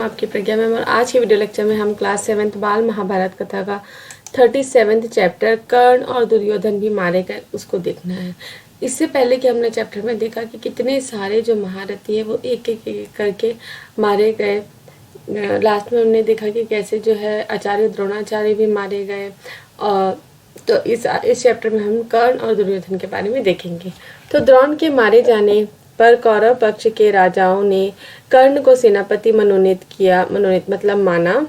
आपकी प्रज्ञा मैम और आज के वीडियो लेक्चर में हम क्लास 7th बाल महाभारत कथा का 37th चैप्टर कर्ण और दुर्योधन भी मारे गए उसको देखना है। इससे पहले कि हमने चैप्टर में देखा कि कितने सारे जो महारथी है वो एक एक करके मारे गए। लास्ट में हमने देखा कि कैसे जो है आचार्य द्रोणाचार्य भी मारे गए। और तो इस चैप्टर में हम कर्ण और दुर्योधन के बारे में देखेंगे। तो द्रोण के मारे जाने पर कौरव पक्ष के राजाओं ने कर्ण को सेनापति मनोनीत मतलब माना।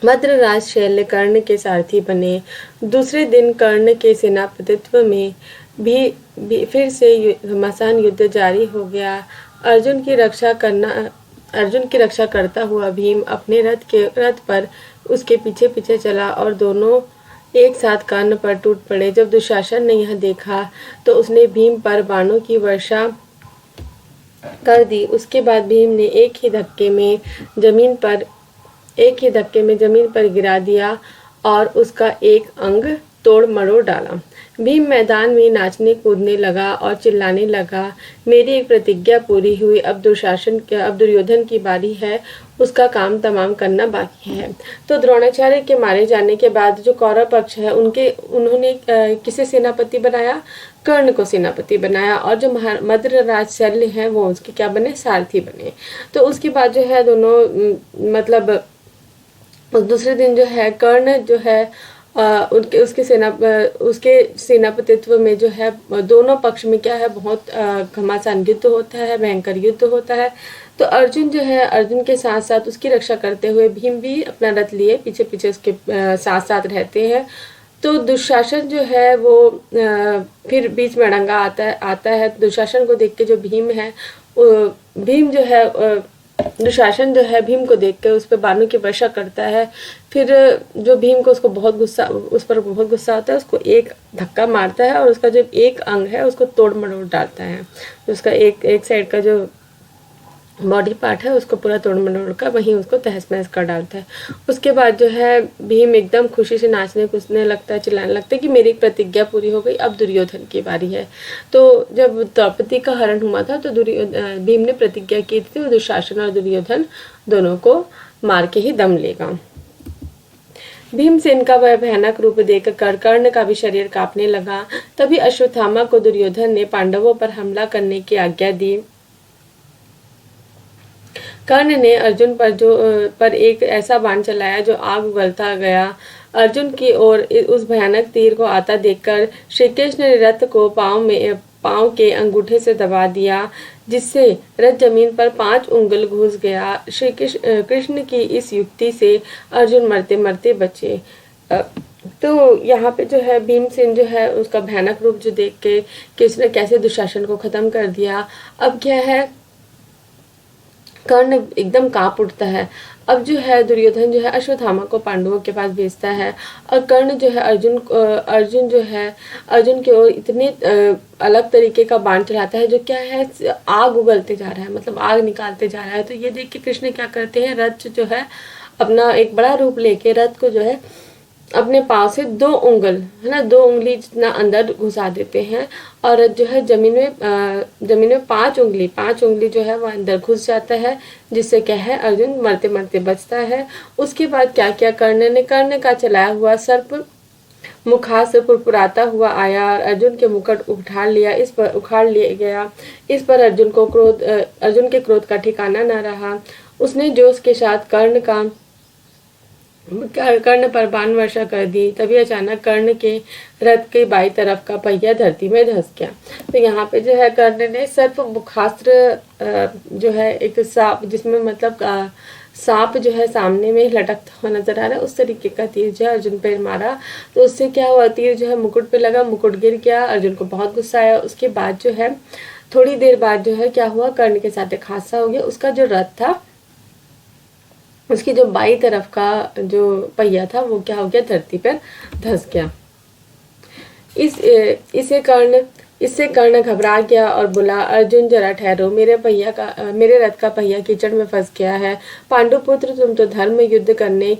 मद्रराज शैल्य कर्ण के सारथी बने। दूसरे दिन कर्ण के सेनापतित्व में भी फिर से घमासान युद्ध जारी हो गया। अर्जुन की रक्षा करता हुआ भीम अपने रथ पर उसके पीछे पीछे चला और दोनों एक साथ कर्ण पर टूट पड़े। जब दुशासन ने यह देखा तो उसने भीम पर बाणों की वर्षा कर दी। उसके बाद भीम ने एक ही धक्के में जमीन पर गिरा दिया और उसका एक अंग तोड़ मरोड़ डाला। भीम मैदान में नाचने कूदने लगा और चिल्लाने लगा, मेरी एक प्रतिज्ञा पूरी हुई, अब दुर्योधन की बारी है, उसका काम तमाम करना बाकी है। तो द्रोणाचार्य के मारे जाने के बाद जो कौरव पक्ष है उन्होंने किसे सेनापति बनाया? कर्ण को सेनापति बनाया। और जो मद्रराज शल्य हैं वो उसके क्या बने? सारथी बने। तो उसके बाद जो है दोनों मतलब दूसरे दिन जो है कर्ण जो है उसके सेनापतित्व में जो है दोनों पक्ष में क्या है बहुत घमासान युद्ध होता है, भयंकर युद्ध होता है। तो अर्जुन जो है अर्जुन के साथ साथ उसकी रक्षा करते हुए भीम भी अपना रथ लिए पीछे पीछे उसके साथ साथ रहते हैं। तो दुशासन जो है वो फिर बीच में अड़ंगा आता है। दुशासन को देख के जो भीम है दुशासन जो है भीम को देख के उस पर बाणों की वर्षा करता है। फिर जो भीम को उस पर बहुत गुस्सा होता है, उसको एक धक्का मारता है और उसका जो एक अंग है उसको तोड़ मरोड़ डालता है। उसका एक साइड का जो बॉडी पार्ट है उसको पूरा तोड़ मरोड़ कर वहीं उसको तहस नहस कर डालता है। उसके बाद जो है भीम एकदम खुशी से नाचने कूदने लगता है, चिल्लाने लगता है कि मेरी प्रतिज्ञा पूरी हो गई, अब दुर्योधन की बारी है। तो जब द्रौपदी का हरण हुआ था तो भीम ने प्रतिज्ञा की थी वो दुशासन और दुर्योधन दोनों को मार के ही दम लेगा। भीमसेन का वह भयानक रूप देखकर कर्ण का भी शरीर कांपने लगा। तभी अश्वत्थामा को दुर्योधन ने पांडवों पर हमला करने की आज्ञा दी। कर्ण ने अर्जुन पर एक ऐसा बाण चलाया जो आग उगलता गया। अर्जुन की ओर उस भयानक तीर को आता देखकर श्री कृष्ण ने रथ को पांव के अंगूठे से दबा दिया, जिससे रथ जमीन पर 5 उंगल घुस गया। श्री कृष्ण की इस युक्ति से अर्जुन मरते मरते बचे। तो यहाँ पे जो है भीमसेन जो है उसका भयानक रूप जो देख के कि उसने कैसे दुशासन को खत्म कर दिया। अब क्या है कर्ण एकदम कांप उठता है। अब जो है दुर्योधन जो है अश्वत्थामा को पांडवों के पास भेजता है और कर्ण जो है अर्जुन की ओर इतने अलग तरीके का बाण चलाता है जो क्या है आग उगलते जा रहा है, मतलब आग निकालते जा रहा है। तो ये देख के कृष्ण क्या करते हैं, रथ जो है अपना एक बड़ा रूप लेके रथ को जो है अपने पाँव से 2 उंगल है ना 2 उंगली जितना अंदर घुसा देते हैं और जो है जमीन में 5 उंगली जो है वो अंदर घुस जाता है, जिससे क्या है अर्जुन मरते मरते बचता है। उसके बाद क्या किया कर्ण का चलाया हुआ सर्प मुखास्त्र पुरपुराता हुआ आया और अर्जुन के मुकुट उखाड़ लिया गया। इस पर अर्जुन के क्रोध का ठिकाना न रहा। उसने जोश के साथ कर्ण पर बाण वर्षा कर दी। तभी अचानक कर्ण के रथ के बाई तरफ का पहिया धरती में धंस गया। तो यहाँ पे जो है कर्ण ने सर्प मुखास्त्र जो है एक सांप जिसमें मतलब सांप जो है सामने में लटकता हुआ नजर आ रहा है, उस तरीके का तीर जो है अर्जुन पे मारा। तो उससे क्या हुआ, तीर जो है मुकुट पे लगा, मुकुट गिर गया। अर्जुन को बहुत गुस्सा आया। उसके बाद जो है थोड़ी देर बाद जो है क्या हुआ, कर्ण के साथ एक हादसा हो गया। उसका जो रथ था उसकी जो बाई तरफ का जो पहिया था वो क्या हो गया, धरती पर धंस गया। इससे कर्ण घबरा गया और बोला, अर्जुन जरा ठहरो, मेरे रथ का पहिया कीचड़ में फंस गया है। पांडुपुत्र तुम तो धर्म युद्ध करने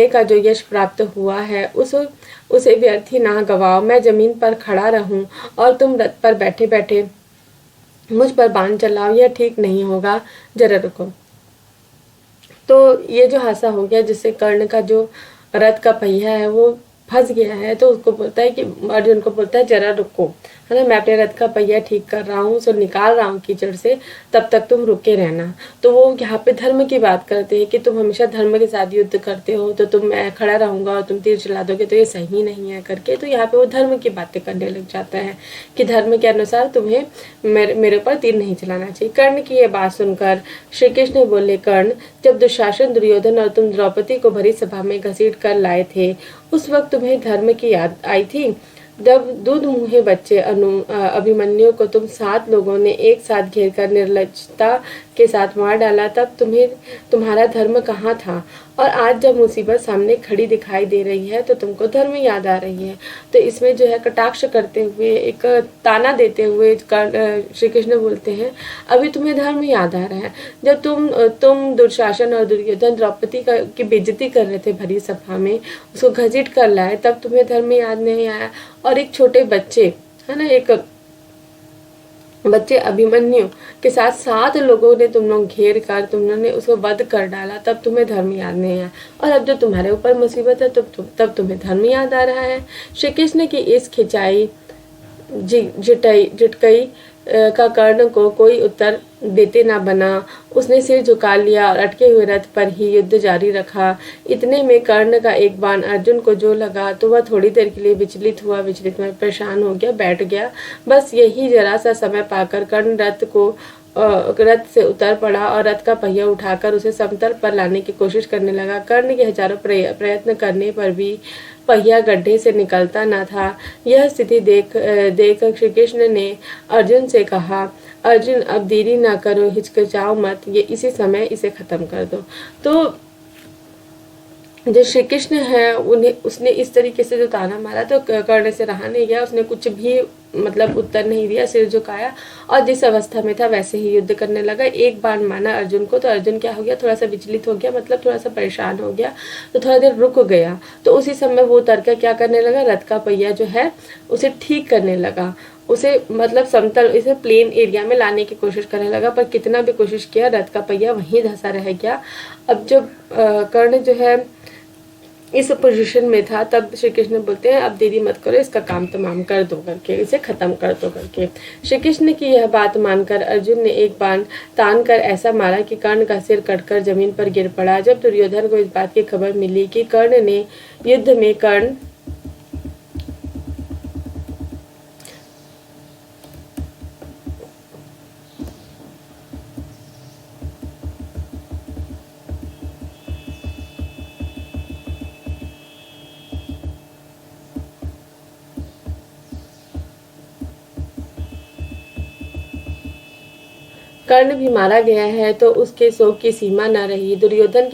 का जो यश प्राप्त हुआ है उसे व्यर्थ ही ना गवाओ। मैं जमीन पर खड़ा रहूं और तुम रथ पर बैठे बैठे मुझ पर बाण चलाओ, यह ठीक नहीं होगा, जरा रुको। तो ये जो हादसा हो गया जिससे कर्ण का जो रथ का पहिया है वो फंस गया है, तो उसको बोलता है कि अर्जुन को बोलता है जरा रुको, है ना, मैं अपने रथ का पहिया ठीक कर रहा हूँ, सो निकाल रहा हूँ कीचड़ से, तब तक तुम रुके रहना। तो वो यहाँ पे धर्म की बात करते हैं कि तुम हमेशा धर्म के साथ युद्ध करते हो, तो तुम मैं खड़ा रहूंगा और तुम तीर चला दोगे तो ये सही नहीं है करके। तो यहाँ पे वो धर्म की बातें करने लग जाता है कि धर्म के अनुसार तुम्हें मेरे ऊपर तीर नहीं चलाना चाहिए। कर्ण की ये बात सुनकर श्री कृष्ण बोले, कर्ण, जब दुशासन, दुर्योधन और तुम द्रौपदी को भरी सभा में घसीट कर लाए थे, उस वक्त तुम्हें धर्म की याद आई थी? जब दूध मुँहे बच्चे अभिमन्यु को तुम 7 लोगों ने एक साथ घेर कर निर्लजता के साथ मार डाला, तब तुम्हारा धर्म कहाँ था? और आज जब मुसीबत सामने खड़ी दिखाई दे रही है तो तुमको धर्म याद आ रही है। तो इसमें जो है कटाक्ष करते हुए, एक ताना देते हुए श्री कृष्ण बोलते हैं, अभी तुम्हें धर्म याद आ रहा है? जब तुम दुशासन और दुर्योधन द्रौपदी की बेइज्जती कर रहे थे भरी सभा में, उसको घसीट कर लाए, तब तुम्हें धर्म याद नहीं आया? और एक छोटे बच्चे, है ना, एक बच्चे अभिमन्यु के साथ 7 लोगों ने तुम लोग घेर कर तुमने उसको वध कर डाला, तब तुम्हें धर्म याद नहीं आया? और अब जो तुम्हारे ऊपर मुसीबत है तब तुम्हें धर्म याद आ रहा है? श्री कृष्ण की इस खिंचाई झुटकई का कर्ण को कोई उत्तर देते ना बना। उसने सिर झुका लिया और अटके हुए रथ पर ही युद्ध जारी रखा। इतने में कर्ण का एक बाण अर्जुन को जो लगा तो वह थोड़ी देर के लिए विचलित में परेशान हो गया, बैठ गया। बस यही जरा सा समय पाकर कर्ण रथ से उतर पड़ा और रथ का पहिया उठाकर उसे समतल पर लाने की कोशिश करने लगा। कर्ण के हजारों प्रयत्न करने पर भी पहिया गड्ढे से निकलता न था। यह स्थिति देख श्री कृष्ण ने अर्जुन से कहा, अर्जुन, अब देरी ना करो, हिचकिचाओ मत, ये इसी समय इसे खत्म कर दो। तो जो श्री कृष्ण है उसने इस तरीके से जो ताना मारा तो कर्ण से रहा नहीं गया। उसने कुछ भी मतलब उत्तर नहीं दिया, सिर झुकाया और जिस अवस्था में था वैसे ही युद्ध करने लगा। एक बार माना अर्जुन को तो अर्जुन क्या हो गया, थोड़ा सा विचलित हो गया, मतलब थोड़ा सा परेशान हो गया, तो थोड़ा देर रुक गया। तो उसी समय वो उतर कर क्या करने लगा, रथ का पहिया जो है उसे ठीक करने लगा, उसे मतलब समतल, इसे प्लेन एरिया में लाने की कोशिश करने लगा। पर कितना भी कोशिश किया रथ का पहिया वहीं धंसा रह गया। अब जब कर्ण जो है इस पोजीशन में था तब श्री कृष्ण बोलते हैं, अब देरी मत करो, इसका काम तमाम कर दो करके, इसे खत्म कर दो करके। श्री कृष्ण की यह बात मानकर अर्जुन ने एक बाण तान कर ऐसा मारा कि कर्ण का सिर कटकर जमीन पर गिर पड़ा। जब दुर्योधन को इस बात की खबर मिली कि कर्ण ने युद्ध में कर्ण भी मारा गया है तो उसके शोक की सीमा न रही। दुर्योधन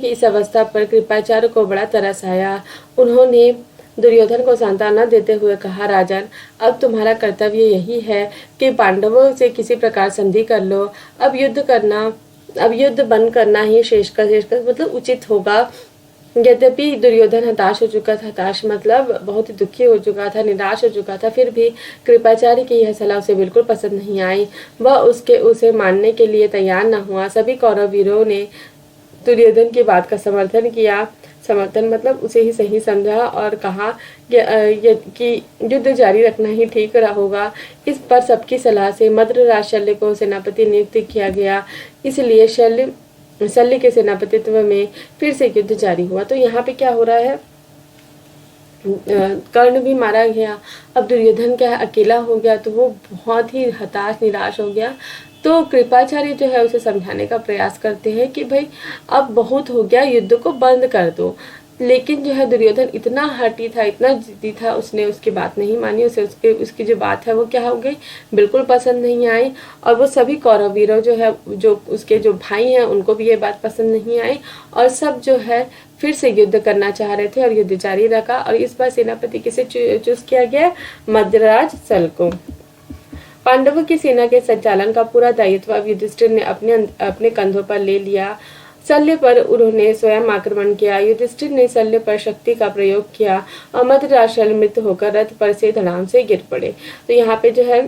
की इस अवस्था पर कृपाचार्य को बड़ा तरस आया। उन्होंने दुर्योधन को सांत्वना देते हुए कहा, राजन, अब तुम्हारा कर्तव्य यही है कि पांडवों से किसी प्रकार संधि कर लो। अब युद्ध बंद करना ही शेष का मतलब उचित होगा। यद्यपि दुर्योधन हताश हो चुका था, हताश मतलब बहुत ही दुखी हो चुका था, निराश हो चुका था, फिर भी कृपाचार्य की यह सलाह उसे बिल्कुल पसंद नहीं आई। वह उसे मानने के लिए तैयार न हुआ। सभी कौरव वीरों ने दुर्योधन की बात का समर्थन किया। समर्थन मतलब उसे ही सही समझा और कहा कि युद्ध जारी रखना ही ठीक होगा। इस पर सबकी सलाह से मद्रराज शल्य को सेनापति नियुक्त किया गया। इसलिए शल्य के सेनापतित्व में फिर से युद्ध जारी हुआ। तो यहाँ पे क्या हो रहा है, कर्ण भी मारा गया, अब दुर्योधन क्या है, अकेला हो गया, तो वो बहुत ही हताश निराश हो गया। तो कृपाचार्य जो है उसे समझाने का प्रयास करते हैं कि भाई अब बहुत हो गया, युद्ध को बंद कर दो। लेकिन जो है दुर्योधन इतना हठी था, इतना जिद्दी था, उसने उसकी बात नहीं मानी। उसे उसकी जो बात है वो क्या हो गई, बिल्कुल पसंद नहीं आई। और वो सभी कौरव वीरों जो है, जो उसके जो भाई हैं, उनको भी ये बात पसंद नहीं आई और सब जो है फिर से युद्ध करना चाह रहे थे और युद्ध जारी रखा। और इस बार सेनापति किसे चूज किया गया, मद्रराज शल्य को। पांडवों की सेना के संचालन का पूरा दायित्व अब युधिष्ठिर ने अपने कंधों पर ले लिया। शल्य पर उन्होंने स्वयं आक्रमण किया। युधिष्ठिर ने शल्य पर शक्ति का प्रयोग किया और मद्रराज शल्य मृत होकर रथ पर से धड़ाम से गिर पड़े। तो यहाँ पे जो है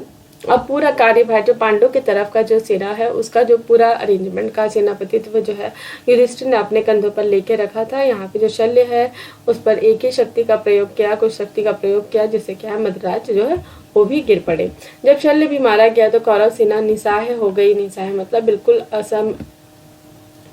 अब पूरा कार्यभार जो पांडव की तरफ का जो सेना है उसका जो पूरा अरेंजमेंट का सेनापतित्व जो है युधिष्ठिर ने अपने कंधों पर लेके रखा था। यहाँ पे जो शल्य है उस पर एक ही शक्ति का प्रयोग किया, कुछ शक्ति का प्रयोग किया, जिससे क्या है मद्राज जो है वो भी गिर पड़े। जब शल्य भी मारा गया तो कौरव सेना निस्सहाय हो गई। निस्सहाय मतलब बिल्कुल असम,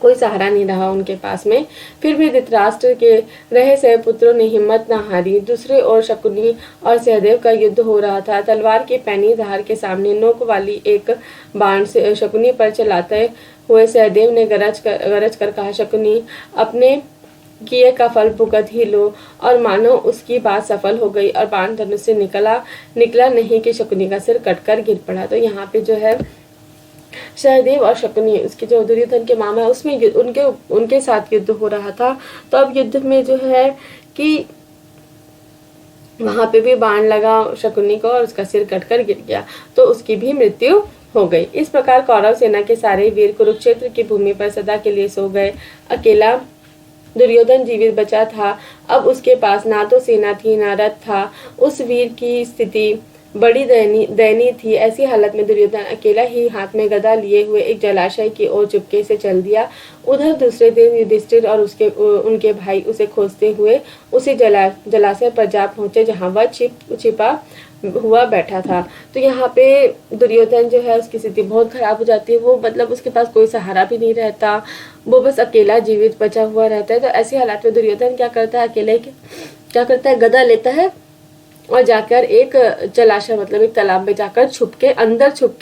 कोई सहारा नहीं रहा उनके पास में। फिर भी धृतराष्ट्र के रहे सह पुत्रों ने हिम्मत न हारी। दूसरे ओर शकुनी और सहदेव का युद्ध हो रहा था। तलवार की पैनी धार के सामने नोक वाली एक बाण से शकुनी पर चलाते हुए सहदेव ने गरज कर कहा, शकुनी अपने किए का फल भुगत ही लो। और मानो उसकी बात सफल हो गई और बाण धनुष से निकला नहीं कि शकुनी का सिर कटकर गिर पड़ा। तो यहाँ पे जो है सहदेव और शकुनी, उसके जो दुर्योधन के मामा है, उसमें उनके साथ युद्ध हो रहा था। तो अब युद्ध में जो है कि वहां पे भी बाण लगा शकुनी को और उसका सिर कटकर गिर गया, तो उसकी भी मृत्यु हो गई। इस प्रकार कौरव सेना के सारे वीर कुरुक्षेत्र की भूमि पर सदा के लिए सो गए। अकेला दुर्योधन जीवित बचा था। अब उसके पास ना तो सेना थी ना रथ था। उस वीर की स्थिति बड़ी दयनीय थी। ऐसी हालत में दुर्योधन अकेला ही हाथ में गदा लिए हुए एक जलाशय की ओर चुपके से चल दिया। उधर दूसरे दिन युधिष्ठिर और उनके भाई उसे खोजते हुए उसी जलाशय पर जा पहुंचे जहां वह छिपा हुआ बैठा था। तो यहाँ पे दुर्योधन जो है उसकी स्थिति बहुत खराब हो जाती है। वो मतलब उसके पास कोई सहारा भी नहीं रहता, वो बस अकेला जीवित बचा हुआ रहता है। तो ऐसी हालत में दुर्योधन क्या करता है, अकेले क्या करता है, गदा लेता है और जाकर एक जलाशय मतलब एक तालाब में जाकर छुप के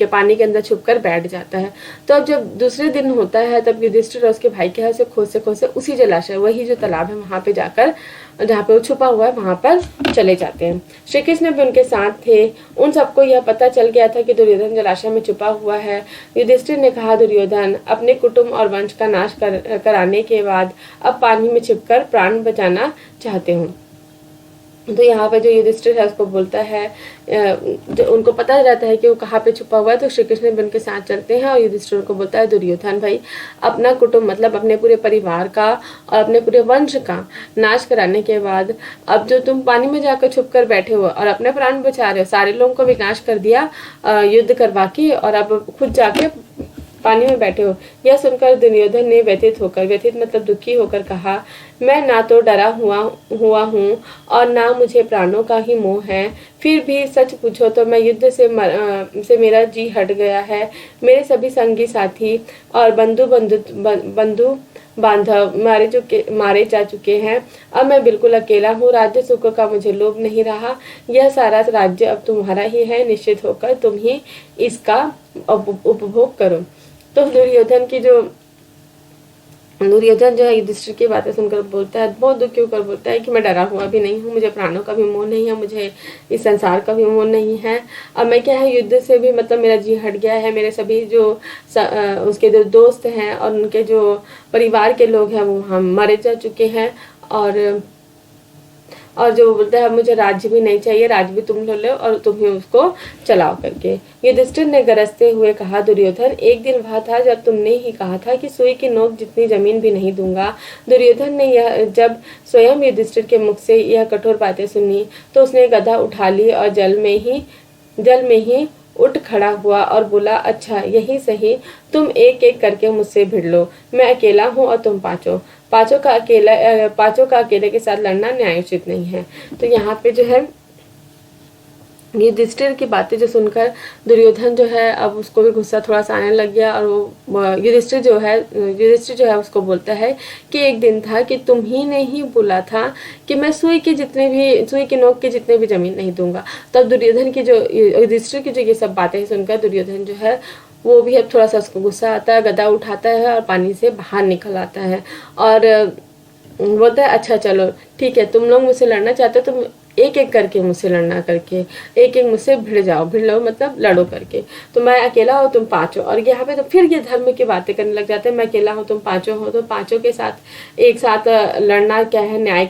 पानी के अंदर छुपकर बैठ जाता है। तो अब जब दूसरे दिन होता है तब युधिष्ठिर और उसके भाई के हाथ से खोजते उसी जलाशय, वही जो तालाब है वहां पे जाकर, जहाँ पे वो छुपा हुआ है वहां पर चले जाते हैं। श्री कृष्ण भी उनके साथ थे। उन सबको यह पता चल गया था कि दुर्योधन जलाशय में छुपा हुआ है। युधिष्ठिर ने कहा, दुर्योधन अपने कुटुंब और वंश का नाश कराने के बाद अब पानी में छिपकर प्राण बचाना चाहते हूँ। तो यहाँ पे जो युधिष्ठिर है उसको बोलता है, जो उनको पता रहता है कि वो कहाँ पे छुपा हुआ है, तो श्री कृष्ण भी उनके साथ चलते हैं और युधिष्ठिर को बोलता है, दुर्योधन भाई अपना कुटुंब मतलब अपने पूरे परिवार का और अपने पूरे वंश का नाश कराने के बाद अब जो तुम पानी में जाकर छुप कर बैठे हो और अपने प्राण बचा रहे हो, सारे लोगों को विनाश कर दिया युद्ध करवा के, और अब खुद जाके पानी में बैठे हो। यह सुनकर दुर्योधन ने व्यथित मतलब दुखी होकर कहा, मैं ना तो डरा हुआ हूँ और ना मुझे प्राणों का ही मोह है। फिर भी सच पूछो तो मैं युद्ध से मेरा जी हट गया है। मेरे सभी संगी साथी और बंधु बांधव मारे जा चुके हैं। अब मैं बिल्कुल अकेला हूँ। राज्य सुख का मुझे लोभ नहीं रहा। यह सारा राज्य अब तुम्हारा ही है। निश्चित होकर तुम ही इसका उपभोग करो। तो दुर्योधन जो है युधिष्ठिर की बातें सुनकर बोलता है, बहुत दुखी होकर बोलता है कि मैं डरा हुआ भी नहीं हूँ, मुझे प्राणों का भी मोह नहीं है, मुझे इस संसार का भी मोह नहीं है। अब मैं क्या है, युद्ध से भी मतलब मेरा जी हट गया है। मेरे सभी जो उसके जो दोस्त हैं और उनके जो परिवार के लोग हैं वो हम मारे जा चुके हैं। और जो बोलता है मुझे राज्य भी नहीं चाहिए, राज्य भी तुम लो और तुम ही उसको चलाओ करके। युधिष्ठिर ने गरजते हुए कहा, दुर्योधन एक दिन वह था जब तुमने ही कहा था कि सुई की नोक जितनी जमीन भी नहीं दूंगा। दुर्योधन ने जब स्वयं युधिष्ठिर के मुख से यह कठोर बातें सुनी तो उसने गदा उठा ली और जल में ही उठ खड़ा हुआ और बोला, अच्छा यही सही, तुम एक एक करके मुझसे भिड़ लो। मैं अकेला हूँ और तुम पांचों का अकेले के साथ लड़ना न्यायोचित नहीं है। तो यहाँ पे जो है युधिष्ठिर की बातें जो सुनकर दुर्योधन जो है अब उसको भी गुस्सा थोड़ा सा आने लग गया और वो युधिष्ठिर जो है उसको बोलता है कि एक दिन था कि तुम ही ने ही बोला था कि मैं सुई की नोक के जितने भी जमीन नहीं दूंगा। तब दुर्योधन की जो युधिष्ठिर की जो ये सब बातें सुनकर दुर्योधन जो है वो भी अब थोड़ा सा उसको गुस्सा आता है, गदा उठाता है और पानी से बाहर निकल आता है और बोलता है, अच्छा चलो ठीक है, तुम लोग मुझसे लड़ना चाहते हो, तुम एक एक करके मुझसे लड़ना करके एक एक मुझसे भिड़ लो मतलब लड़ो करके। तो मैं अकेला हूँ तुम पांचों। और यहाँ पे तो फिर ये धर्म की बातें करने लग जाते हैं, मैं अकेला हूँ तुम पांचों हो, तो पांचों के साथ एक साथ लड़ना क्या है, न्याय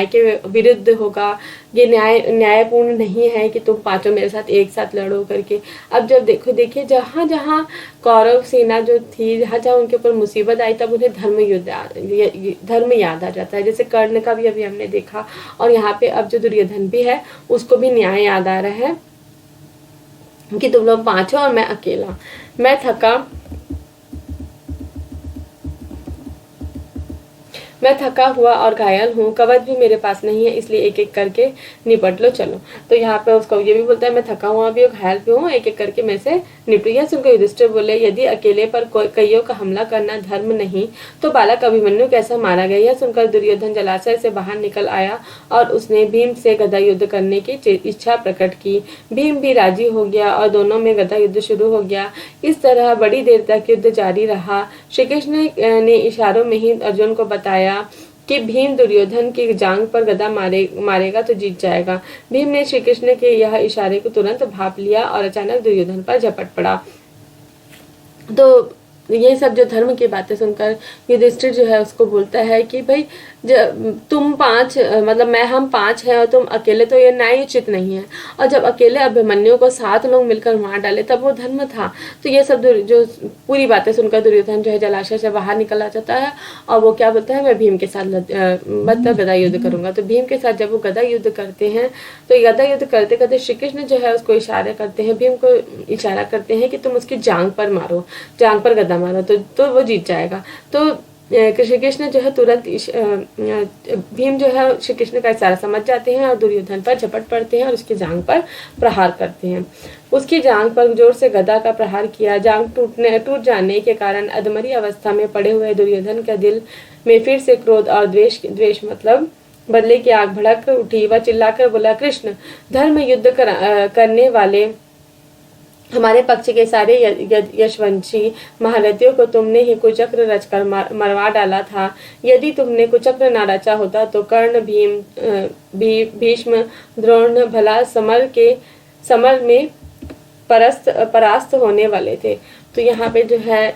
के विरुद्ध होगा। ये न्यायपूर्ण नहीं है कि तुम पांचों मेरे साथ एक साथ लड़ो करके। अब जब देखिए जहाँ जहाँ कौरव सेना जो थी, जहाँ जहाँ उनके ऊपर मुसीबत आई तब उन्हें धर्म याद आ जाता है। जैसे कर्ण का भी अभी हमने देखा और यहाँ पे अब जो दुर्योधन भी है उसको भी न्याय याद आ रहा है कि तुम लोग 5 हो और मैं अकेला। मैं थका हुआ और घायल हूँ, कवच भी मेरे पास नहीं है, इसलिए एक एक करके निपट लो चलो। तो यहाँ पे उसको ये भी बोलता है मैं थका हुआ भी हूँ, घायल भी हूँ, एक एक करके मैं से निपटू। यह सुनकर युधिष्ठिर बोले, यदि अकेले पर कईयों का हमला करना धर्म नहीं तो बालक अभिमन्यु कैसा मारा गया। यह सुनकर दुर्योधन जलाशय से बाहर निकल आया और उसने भीम से गदा युद्ध करने की इच्छा प्रकट की। भीम भी राजी हो गया और दोनों में गदा युद्ध शुरू हो गया। इस तरह बड़ी देर तक युद्ध जारी रहा। श्री कृष्ण ने इशारों में ही अर्जुन को बताया कि भीम दुर्योधन की जांग पर गदा मारेगा तो जीत जाएगा। भीम ने श्री कृष्ण के यह इशारे को तुरंत भाप लिया और अचानक दुर्योधन पर झपट पड़ा। तो ये सब जो धर्म की बातें सुनकर युधिष्ठिर जो है उसको बोलता है कि भाई तुम 5 मतलब हम 5 हैं और तुम अकेले, तो ये न्यायोचित नहीं है। और जब अकेले अभिमन्यु को 7 लोग मिलकर मार डाले तब वो धर्म था। तो ये सब जो पूरी बातें सुनकर दुर्योधन जो है जलाशय से बाहर निकल आ जाता है और वो क्या बोलता है, मैं भीम के साथ मतलब गदा युद्ध करूंगा। तो भीम के साथ जब वो गदा युद्ध करते हैं तो गदा युद्ध करते करते श्री कृष्ण जो है उसको इशारा करते हैं, भीम को इशारा करते हैं कि तुम उसकी जांग पर मारो, जांग पर गदा मारो तो वो जीत जाएगा। तो श्री कृष्ण जो है तुरंत भीम जो है श्री कृष्ण का इशारा समझ जाते हैं और दुर्योधन पर झपट पड़ते हैं और उसकी जांग पर प्रहार करते हैं। उसकी जांग पर जोर से गदा का प्रहार किया। जांग टूट जाने के कारण अधमरी अवस्था में पड़े हुए दुर्योधन के दिल में फिर से क्रोध और द्वेष मतलब बदले की आग भड़क उठी। वह चिल्लाकर बोला, कृष्ण, धर्म युद्ध करने वाले हमारे पक्ष के सारे यशवंशी महारथियों को तुमने ही कुचक्र रचकर मरवा डाला था। यदि तुमने कुचक्र न रचा होता तो कर्ण, भीष्म, द्रोण भला समर में परास्त होने वाले थे। तो यहाँ पे जो है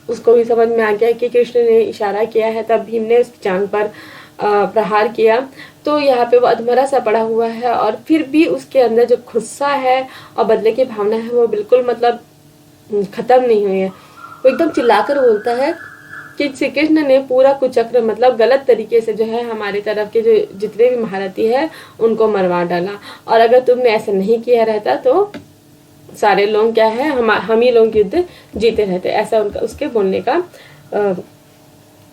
उसको भी समझ में आ गया कि कृष्ण ने इशारा किया है, तब भीम ने उसकी जांग पर प्रहार किया। तो यहाँ पे वो अधमरा सा पड़ा हुआ है और फिर भी उसके अंदर जो गुस्सा है और बदले की भावना है वो बिल्कुल मतलब खत्म नहीं हुई है। वो एकदम चिल्लाकर बोलता है कि श्री कृष्ण ने पूरा कुचक्र मतलब गलत तरीके से जो है हमारे तरफ के जो जितने भी महारथी है उनको मरवा डाला, और अगर तुमने ऐसा नहीं किया रहता तो सारे लोग क्या है हम ही लोग युद्ध जीते रहते। ऐसा उनका उसके बोलने का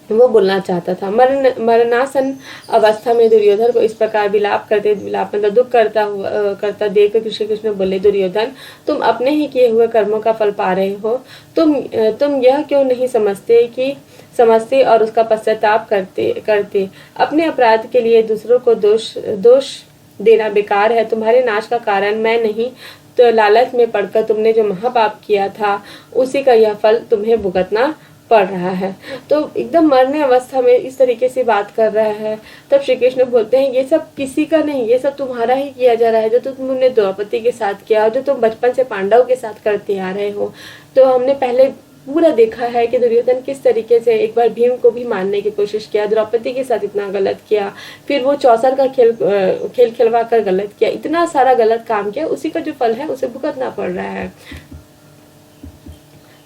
वो बोलना चाहता था। मरणासन अवस्था में दुर्योधन को इस प्रकार विलाप मतलब दुख करता देख श्री कृष्ण बोले, दुर्योधन, तुम अपने ही किए हुए कर्मों का फल पा रहे हो। तुम यह क्यों नहीं समझते और उसका पश्चाताप करते। अपने अपराध के लिए दूसरों को दोष देना बेकार है। तुम्हारे नाश का कारण मैं नहीं, तो लालच में पड़कर तुमने जो महापाप किया था उसी का यह फल तुम्हें भुगतना पड़ रहा है। तो एकदम मरने अवस्था में इस तरीके से बात कर रहा है। तब श्री कृष्ण बोलते हैं, ये सब किसी का नहीं, ये सब तुम्हारा ही किया जा रहा है, जो तुमने द्रौपदी के साथ किया और जो तुम बचपन से पांडव के साथ करते आ रहे हो। तो हमने पहले पूरा देखा है कि दुर्योधन किस तरीके से एक बार भीम को भी मारने की कोशिश किया, द्रौपदी के साथ इतना गलत किया, फिर वो चौसर का खेल खिलवा कर गलत किया, इतना सारा गलत काम किया, उसी का जो फल है उसे भुगतना पड़ रहा है।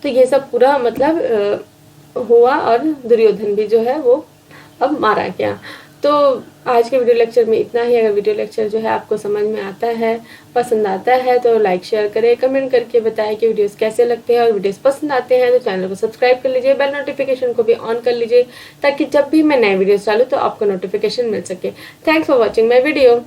तो ये सब पूरा मतलब हुआ और दुर्योधन भी जो है वो अब मारा गया। तो आज के वीडियो लेक्चर में इतना ही। अगर वीडियो लेक्चर जो है आपको समझ में आता है, पसंद आता है तो लाइक शेयर करें, कमेंट करके बताएं कि वीडियोस कैसे लगते हैं, और वीडियोस पसंद आते हैं तो चैनल को सब्सक्राइब कर लीजिए, बेल नोटिफिकेशन को भी ऑन कर लीजिए ताकि जब भी मैं नए वीडियोस डालूँ तो आपको नोटिफिकेशन मिल सके। Thanks for watching my video.